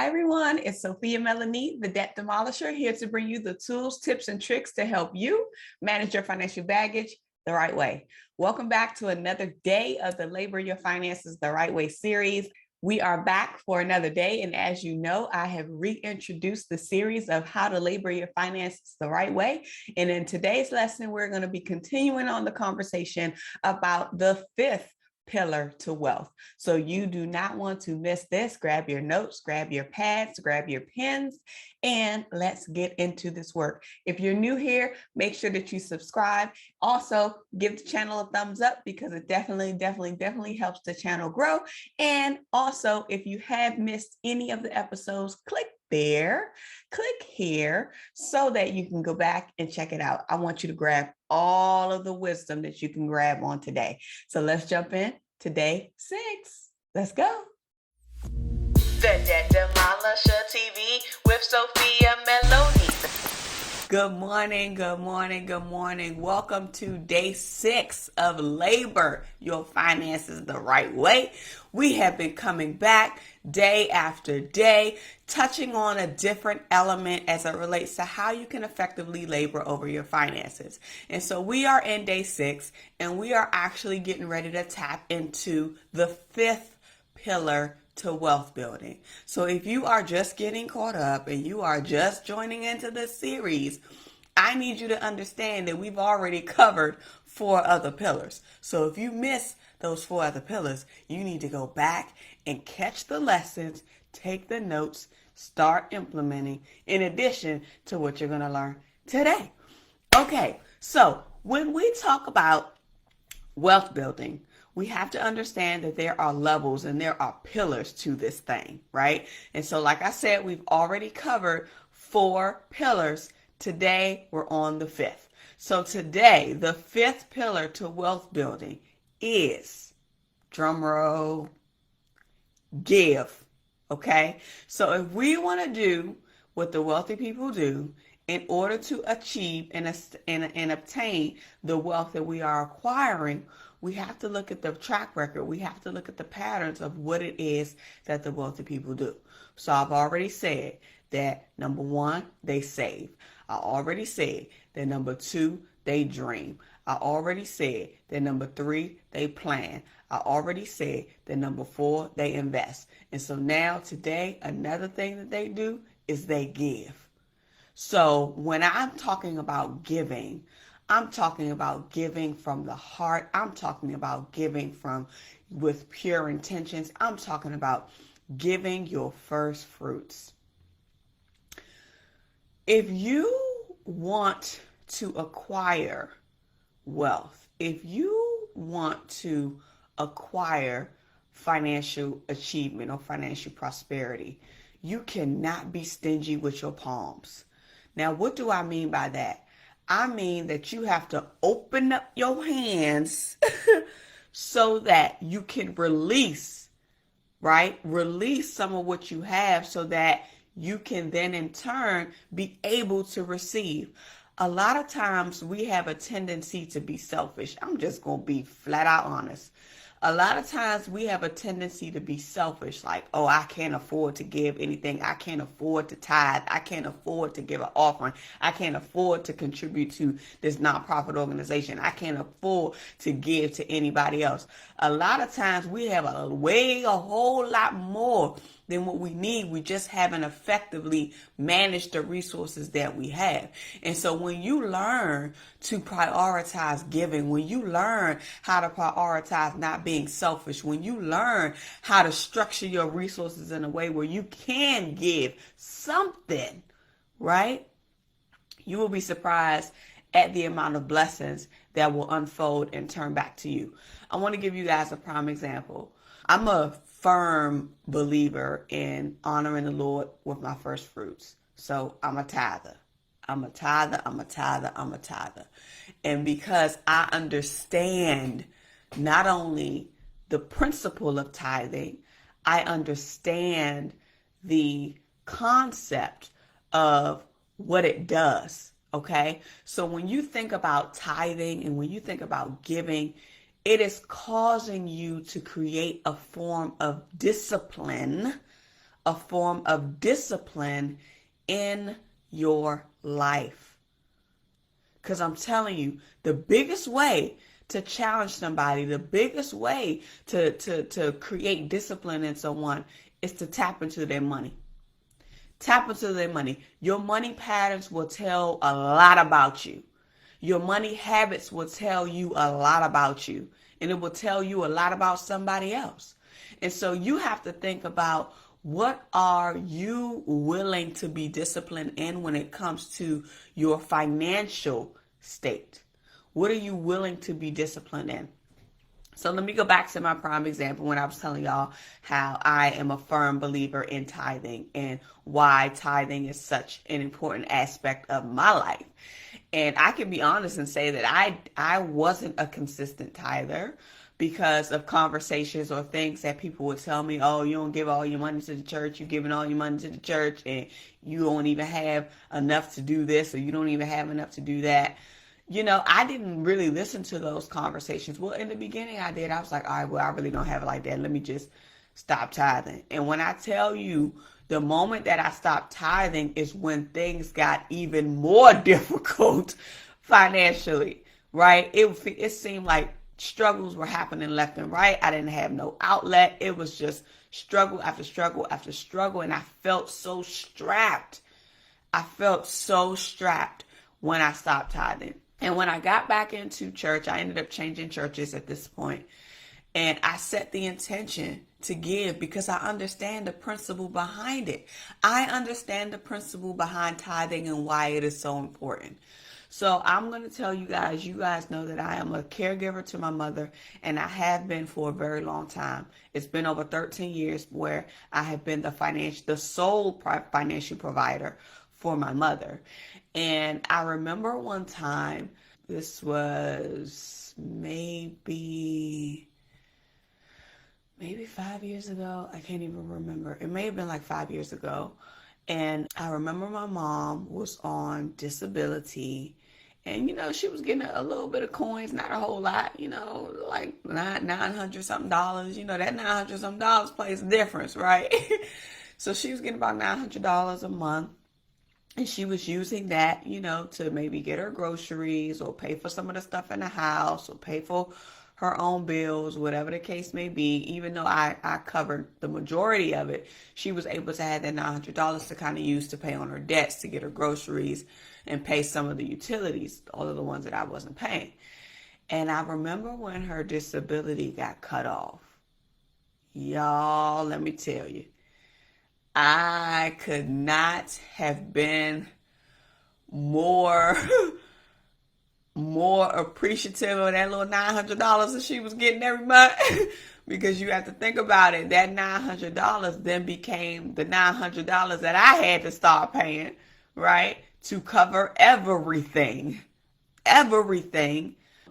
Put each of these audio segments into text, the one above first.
Hi, everyone. It's Sophia Melone, the Debt Demolisher, here to bring you the tools, tips, and tricks to help you manage your financial baggage the right way. Welcome back to another day of the Labor Your Finances the Right Way series. We are back for another day. And as you know, I have reintroduced the series of how to labor your finances the right way. And in today's lesson, we're going to be continuing on the conversation about the fifth pillar to wealth. So you do not want to miss this. Grab your notes, grab your pads, grab your pens, and let's get into this work. If you're new here, make sure that you subscribe. Also, give the channel a thumbs up because it definitely helps the channel grow. And also, if you have missed any of the episodes, click there, click here so that you can go back and check it out. I want you to grab all of the wisdom that you can grab on today. So let's jump in to day 6. Let's go. The Debt Demolisher TV with Sophia Melone. Good morning, good morning, good morning. Welcome to day 6 of Labor Your Finances the Right Way. We have been coming back day after day, touching on a different element as it relates to how you can effectively labor over your finances. And so we are in day 6, and we are actually getting ready to tap into the 5th pillar to wealth building. So if you are just getting caught up and you are just joining into this series, I need you to understand that we've already covered 4 other pillars. So if you miss those 4 other pillars, you need to go back and catch the lessons, take the notes, start implementing in addition to what you're going to learn today. Okay, so when we talk about wealth building, we have to understand that there are levels and there are pillars to this thing, right? And so like I said, we've already covered 4 pillars. Today, we're on the 5th. So today, the 5th pillar to wealth building is, drum roll, give, okay? So if we want to do what the wealthy people do in order to achieve and obtain the wealth that we are acquiring, we have to look at the track record. We have to look at the patterns of what it is that the wealthy people do. So I've already said that number 1, they save. I already said that number 2, they dream. I already said that number 3, they plan. I already said that number 4, they invest. And so now today, another thing that they do is they give. So when I'm talking about giving, I'm talking about giving from the heart. I'm talking about giving with pure intentions. I'm talking about giving your first fruits. If you want to acquire wealth, if you want to acquire financial achievement or financial prosperity, you cannot be stingy with your palms. Now, what do I mean by that? I mean that you have to open up your hands so that you can release, right? Release some of what you have so that you can then in turn be able to receive. A lot of times we have a tendency to be selfish. I'm just going to be flat out honest. A lot of times we have a tendency to be selfish, like, oh, I can't afford to give anything. I can't afford to tithe. I can't afford to give an offering. I can't afford to contribute to this nonprofit organization. I can't afford to give to anybody else. A lot of times we have a whole lot more than what we need. We just haven't effectively managed the resources that we have. And so when you learn to prioritize giving, when you learn how to prioritize not being selfish, when you learn how to structure your resources in a way where you can give something, right? You will be surprised at the amount of blessings that will unfold and turn back to you. I want to give you guys a prime example. I'm a firm believer in honoring the Lord with my first fruits. So I'm a tither. And because I understand not only the principle of tithing, I understand the concept of what it does. Okay. So when you think about tithing and when you think about giving, it is causing you to create a form of discipline a form of discipline in your life. Because I'm telling you, the biggest way to challenge somebody, the biggest way to create discipline in someone is to tap into their money. Tap into their money. Your money patterns will tell a lot about you. Your money habits will tell you a lot about you. And it will tell you a lot about somebody else. And so you have to think about, what are you willing to be disciplined in when it comes to your financial state? What are you willing to be disciplined in? So let me go back to my prime example when I was telling y'all how I am a firm believer in tithing and why tithing is such an important aspect of my life. And I can be honest and say that I wasn't a consistent tither because of conversations or things that people would tell me, oh, you don't give all your money to the church, you're giving all your money to the church, and you don't even have enough to do this, or you don't even have enough to do that. You know, I didn't really listen to those conversations. Well, in the beginning I did. I was like, all right, well, I really don't have it like that. Let me just stop tithing. And when I tell you, the moment that I stopped tithing is when things got even more difficult financially, right? It seemed like struggles were happening left and right. I didn't have no outlet. It was just struggle after struggle after struggle. And I felt so strapped. I felt so strapped when I stopped tithing. And when I got back into church, I ended up changing churches at this point. And I set the intention to give because I understand the principle behind it. I understand the principle behind tithing and why it is so important. So I'm going to tell you guys know that I am a caregiver to my mother, and I have been for a very long time. It's been over 13 years where I have been the sole financial provider for my mother. And I remember one time, this was maybe 5 years ago. I can't even remember. It may have been like 5 years ago. And I remember my mom was on disability. And, you know, she was getting a little bit of coins, not a whole lot, you know, like $900 something dollars. You know, that $900 something dollars plays a difference, right? So she was getting about $900 a month. And she was using that, you know, to maybe get her groceries or pay for some of the stuff in the house or pay for her own bills, whatever the case may be. Even though I covered the majority of it, she was able to have that $900 to kind of use to pay on her debts, to get her groceries and pay some of the utilities, all of the ones that I wasn't paying. And I remember when her disability got cut off. Y'all, let me tell you, I could not have been more appreciative of that little $900 that she was getting every month. Because you have to think about it, that $900 then became the $900 that I had to start paying, right? To cover everything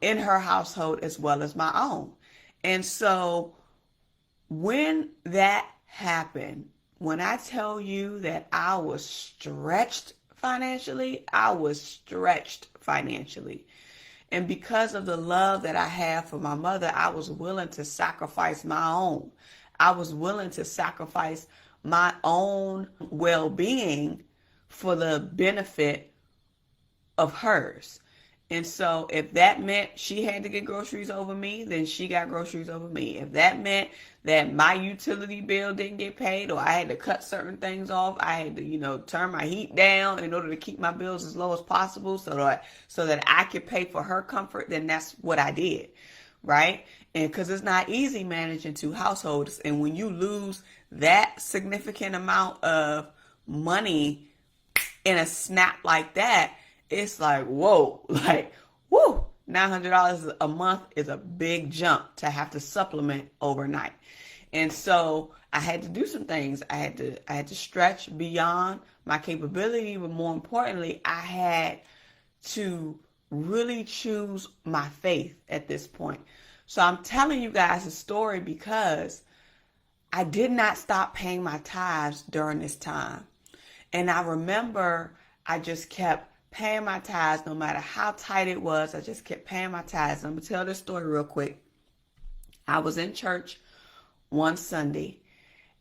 in her household as well as my own. And so when that happened, when I tell you that I was stretched financially, I was stretched financially. And because of the love that I have for my mother, I was willing to sacrifice my own. I was willing to sacrifice my own well-being for the benefit of hers. And so if that meant she had to get groceries over me, then she got groceries over me. If that meant that my utility bill didn't get paid, or I had to cut certain things off, I had to, you know, turn my heat down in order to keep my bills as low as possible so that I could pay for her comfort, then that's what I did, right? And because it's not easy managing two households. And when you lose that significant amount of money in a snap like that, it's like, whoa, like, whoo, $900 a month is a big jump to have to supplement overnight. And so I had to do some things. I had to stretch beyond my capability, but more importantly, I had to really choose my faith at this point. So I'm telling you guys a story because I did not stop paying my tithes during this time. And I remember I just kept paying my tithes no matter how tight it was. I just kept paying my tithes. I'm going to tell this story real quick. I was in church one Sunday,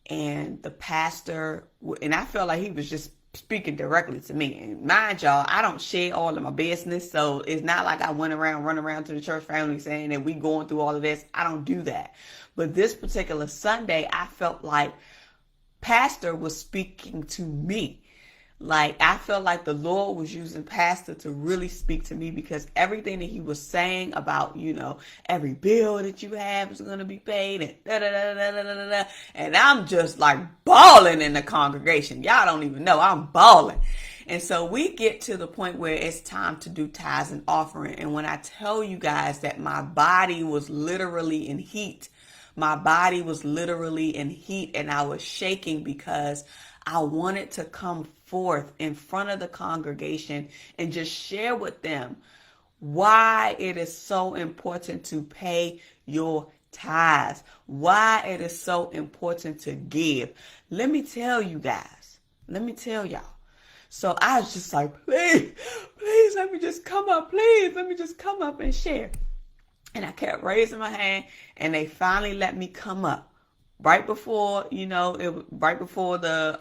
and the pastor, and I felt like he was just speaking directly to me. And mind y'all, I don't share all of my business, so it's not like I running around to the church family saying that we going through all of this. I don't do that. But this particular Sunday, I felt like pastor was speaking to me. Like, I felt like the Lord was using pastor to really speak to me, because everything that he was saying about, every bill that you have is going to be paid, and da. And I'm just like bawling in the congregation. Y'all don't even know, I'm bawling. And so we get to the point where it's time to do tithes and offering. And when I tell you guys that my body was literally in heat, and I was shaking, because I wanted to come forth in front of the congregation and just share with them why it is so important to pay your tithes, why it is so important to give. Let me tell you guys, let me tell y'all. So I was just like, please, let me just come up, and share. And I kept raising my hand, and they finally let me come up. Right before, right before the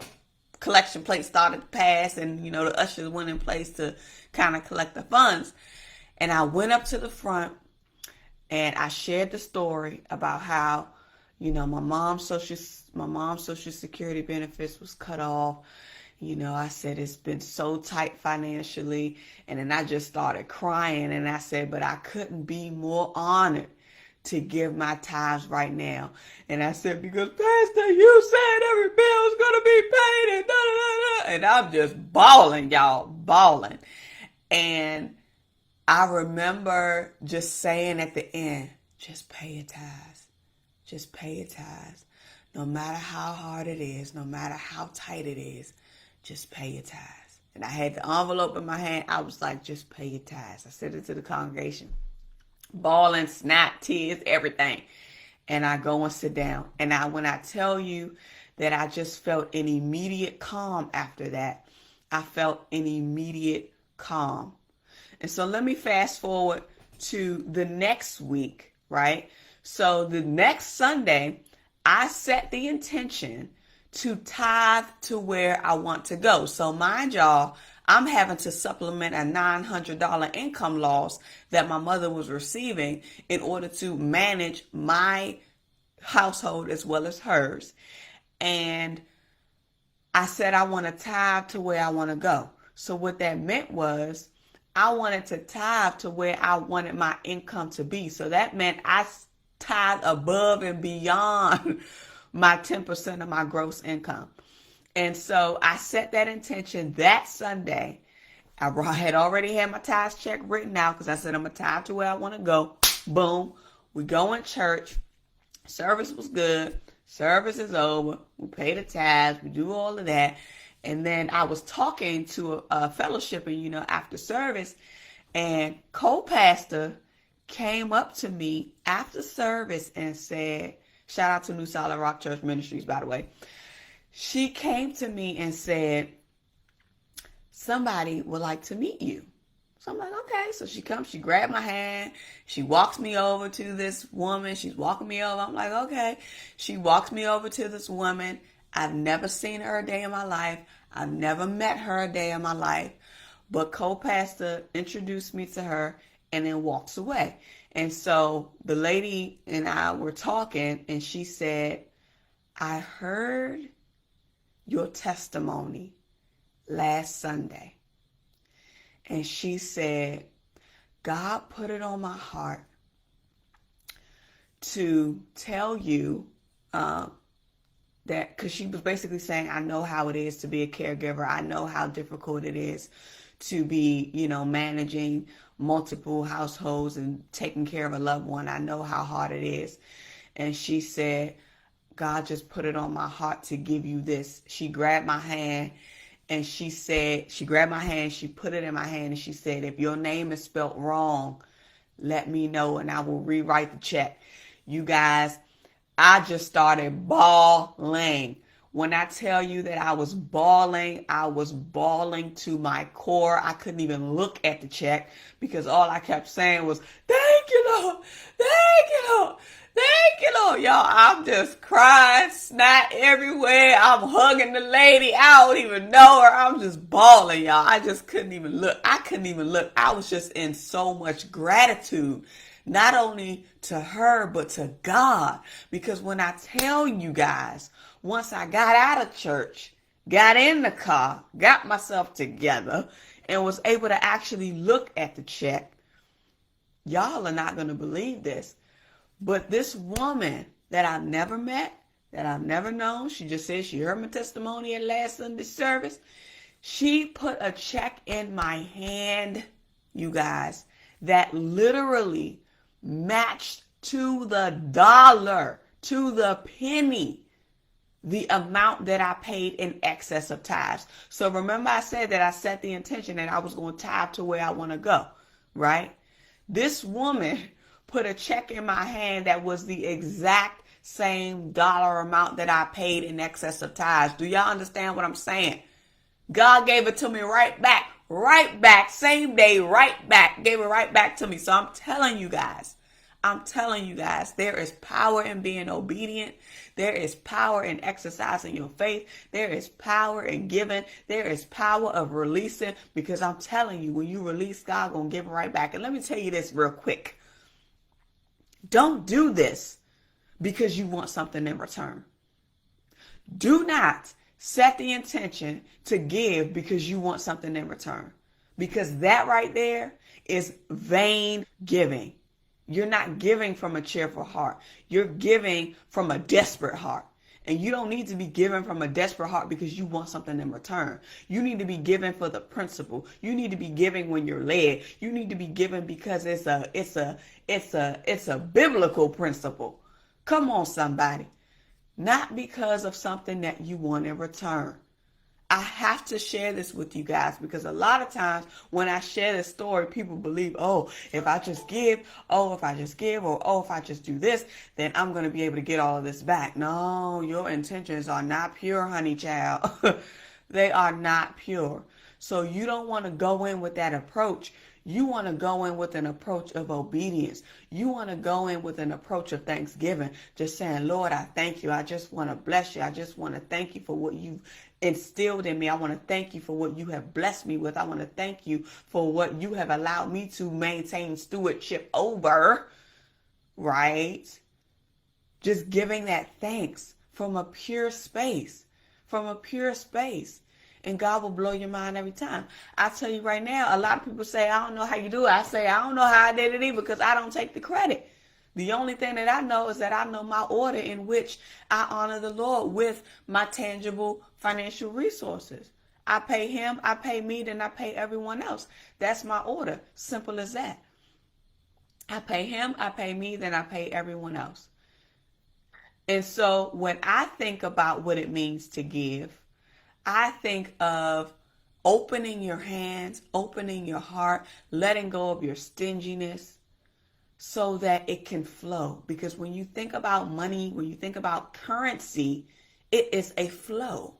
collection plate started to pass, and, the ushers went in place to kind of collect the funds. And I went up to the front, and I shared the story about how, my mom's social security benefits was cut off. I said, it's been so tight financially. And then I just started crying, and I said, but I couldn't be more honored to give my tithes right now. And I said, because Pastor, you said every bill is going to be paid, and da-da-da-da. And I'm just bawling, y'all, bawling. And I remember just saying at the end, just pay your tithes. Just pay your tithes. No matter how hard it is, no matter how tight it is, just pay your tithes. And I had the envelope in my hand. I was like, just pay your tithes. I said it to the congregation. Bawling, snot, tears, everything. And I go and sit down. And when I tell you that I just felt an immediate calm after that, I felt an immediate calm. And so let me fast forward to the next week, right? So the next Sunday, I set the intention to tithe to where I want to go. So mind y'all, I'm having to supplement a $900 income loss that my mother was receiving in order to manage my household as well as hers. And I said I want to tithe to where I want to go. So what that meant was I wanted to tithe to where I wanted my income to be. So that meant I tithe above and beyond my 10% of my gross income. And so I set that intention that Sunday. I had already had my tithes check written out, because I said I'm going to tithe to where I want to go. Boom. We go in church. Service was good. Service is over. We pay the tithes. We do all of that. And then I was talking to a fellowship, and, after service, and co-pastor came up to me after service and said, shout out to New Solid Rock Church Ministries, by the way. She came to me and said, somebody would like to meet you. So I'm like, okay. So she comes, she grabbed my hand. She walks me over to this woman. She's walking me over. I'm like, okay. She walks me over to this woman. I've never seen her a day in my life. I've never met her a day in my life. But co-pastor introduced me to her and then walks away. And so the lady and I were talking, and she said, I heard your testimony last Sunday. And she said, God put it on my heart to tell you that, because she was basically saying, I know how it is to be a caregiver. I know how difficult it is to be, managing multiple households and taking care of a loved one. I know how hard it is. And she said, God just put it on my heart to give you this. She grabbed my hand, and she said, she grabbed my hand, she put it in my hand, and she said, if your name is spelt wrong, let me know and I will rewrite the check. You guys, I just started bawling. When I tell you that I was bawling to my core. I couldn't even look at the check, because all I kept saying was, thank you, Lord. Thank you, Lord. Thank you, Lord. Y'all, I'm just crying, snot everywhere. I'm hugging the lady. I don't even know her. I'm just bawling, y'all. I just couldn't even look. I couldn't even look. I was just in so much gratitude, not only to her, but to God. Because when I tell you guys, once I got out of church, got in the car, got myself together, and was able to actually look at the check, y'all are not going to believe this. But this woman that I've never met, that I've never known, she just said she heard my testimony at last Sunday service. She put a check in my hand, you guys, that literally matched to the dollar, to the penny, the amount that I paid in excess of tithes. So remember I said that I set the intention that I was going to tithe to where I want to go, right? This woman put a check in my hand that was the exact same dollar amount that I paid in excess of tithes. Do y'all understand what I'm saying? God gave it to me right back, same day, right back, gave it right back to me. So I'm telling you guys, there is power in being obedient. There is power in exercising your faith. There is power in giving. There is power of releasing, because I'm telling you, when you release, God gonna give it right back. And let me tell you this real quick. Don't do this because you want something in return. Do not set the intention to give because you want something in return, because that right there is vain giving. You're not giving from a cheerful heart. You're giving from a desperate heart. And you don't need to be giving from a desperate heart because you want something in return. You need to be giving for the principle. You need to be giving when you're led. You need to be giving because it's a biblical principle. Come on, somebody. Not because of something that you want in return. I have to share this with you guys because a lot of times when I share this story, people believe, oh, if I just give, or oh, if I just do this, then I'm going to be able to get all of this back. No, your intentions are not pure, honey child. They are not pure. So you don't want to go in with that approach. You want to go in with an approach of obedience. You want to go in with an approach of thanksgiving, just saying, Lord, I thank you. I just want to bless you. I just want to thank you for what you've instilled in me. I want to thank you for what you have blessed me with. I want to thank you for what you have allowed me to maintain stewardship over, right? Just giving that thanks from a pure space, And God will blow your mind every time. I tell you right now, a lot of people say, I don't know how you do it. I say, I don't know how I did it either because I don't take the credit. The only thing that I know is that I know my order in which I honor the Lord with my tangible financial resources. I pay him, I pay me, then I pay everyone else. That's my order. Simple as that. I pay him, I pay me, then I pay everyone else. And so when I think about what it means to give, I think of opening your hands, opening your heart, letting go of your stinginess so that it can flow. Because when you think about money, when you think about currency, it is a flow,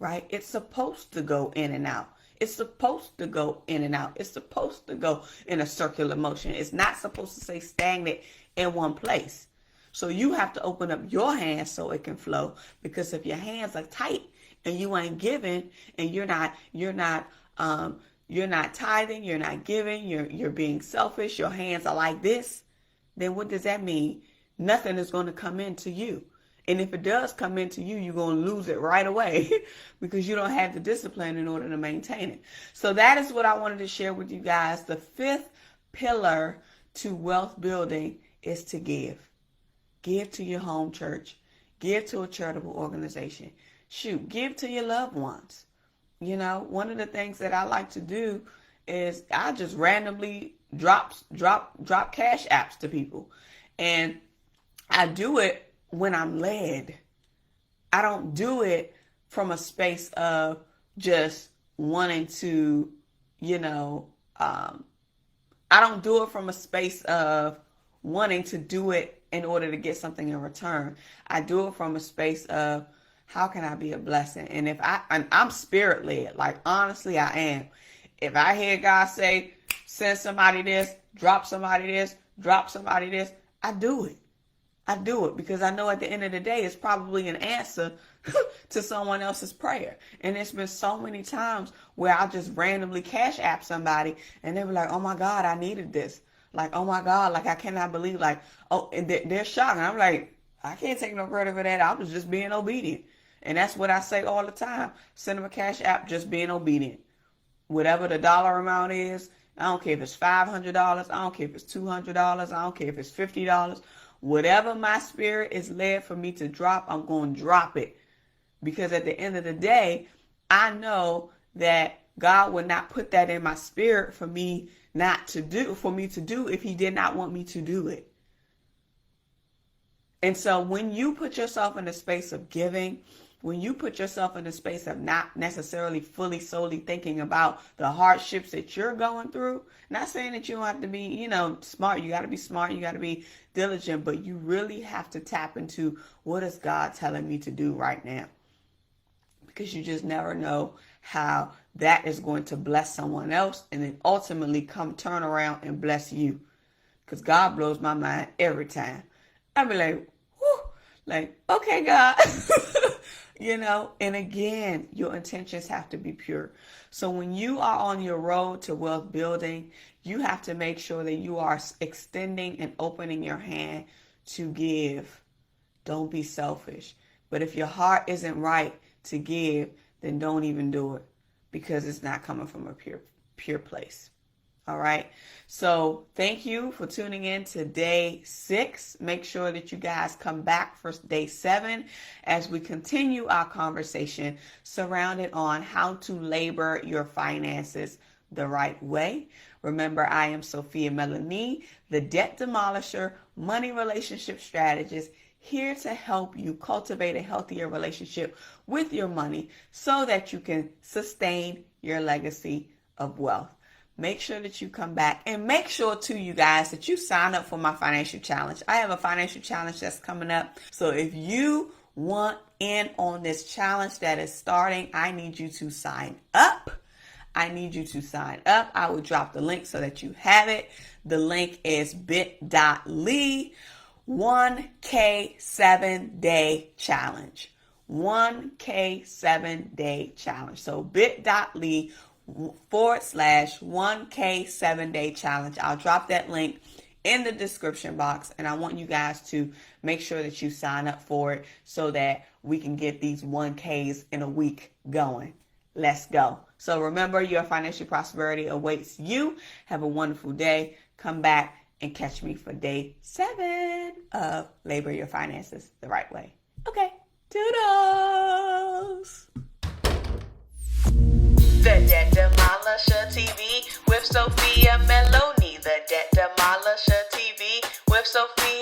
right? It's supposed to go in and out. It's supposed to go in and out. It's supposed to go in a circular motion. It's not supposed to stay stagnant in one place. So you have to open up your hands so it can flow. Because if your hands are tight and you ain't giving, and you're not tithing, you're not giving, you're being selfish, your hands are like this, then what does that mean? Nothing is going to come into you. And if it does come into you, you're going to lose it right away because you don't have the discipline in order to maintain it. So that is what I wanted to share with you guys. The fifth pillar to wealth building is to give. Give to your home church. Give to a charitable organization. Shoot, give to your loved ones. You know, one of the things that I like to do is I just randomly drop cash apps to people. And I do it when I'm led. I don't do it from a space of just wanting to, I don't do it from a space of wanting to do it in order to get something in return. I do it from a space of, how can I be a blessing? And I'm spirit led, like honestly I am. If I hear God say, send somebody this, drop somebody this, I do it. I do it because I know at the end of the day, it's probably an answer to someone else's prayer. And it's been so many times where I just randomly cash app somebody and they were like, oh my God, I needed this. Like, oh my God, like I cannot believe, like, oh, and they're shocked. And I'm like, I can't take no credit for that. I was just being obedient. And that's what I say all the time. Send them a cash app, just being obedient. Whatever the dollar amount is, I don't care if it's $500, I don't care if it's $200, I don't care if it's $50. Whatever my spirit is led for me to drop, I'm going to drop it. Because at the end of the day, I know that God would not put that in my spirit for me to do if he did not want me to do it. And so when you put yourself in a space of giving, when you put yourself in a space of not necessarily solely thinking about the hardships that you're going through, not saying that you don't have to be, smart. You got to be smart. You got to be diligent, but you really have to tap into what is God telling me to do right now? Because you just never know how that is going to bless someone else and then ultimately turn around and bless you. Because God blows my mind every time. I be like, whew, like, okay, God. And again, your intentions have to be pure. So when you are on your road to wealth building, you have to make sure that you are extending and opening your hand to give. Don't be selfish. But if your heart isn't right to give, then don't even do it because it's not coming from a pure place. All right. So thank you for tuning in to day 6. Make sure that you guys come back for day 7 as we continue our conversation surrounded on how to labor your finances the right way. Remember, I am Sophia Melone, the debt demolisher, money relationship strategist, here to help you cultivate a healthier relationship with your money so that you can sustain your legacy of wealth. Make sure that you come back and make sure too, you guys, that you sign up for my financial challenge. I have a financial challenge that's coming up. So if you want in on this challenge that is starting, I need you to sign up. I will drop the link so that you have it. The link is bit.ly 1K 7-day challenge. 1K 7-day challenge. So bit.ly /1K 7-day challenge. I'll drop that link in the description box, and I want you guys to make sure that you sign up for it so that we can get these 1Ks in a week going. Let's go. So remember, your financial prosperity awaits you. Have a wonderful day. Come back and catch me for day 7 of Labor Your Finances the Right Way. Okay, toodles. The Debt Demolisher TV with Sophia Melone. The Debt Demolisher TV with Sophia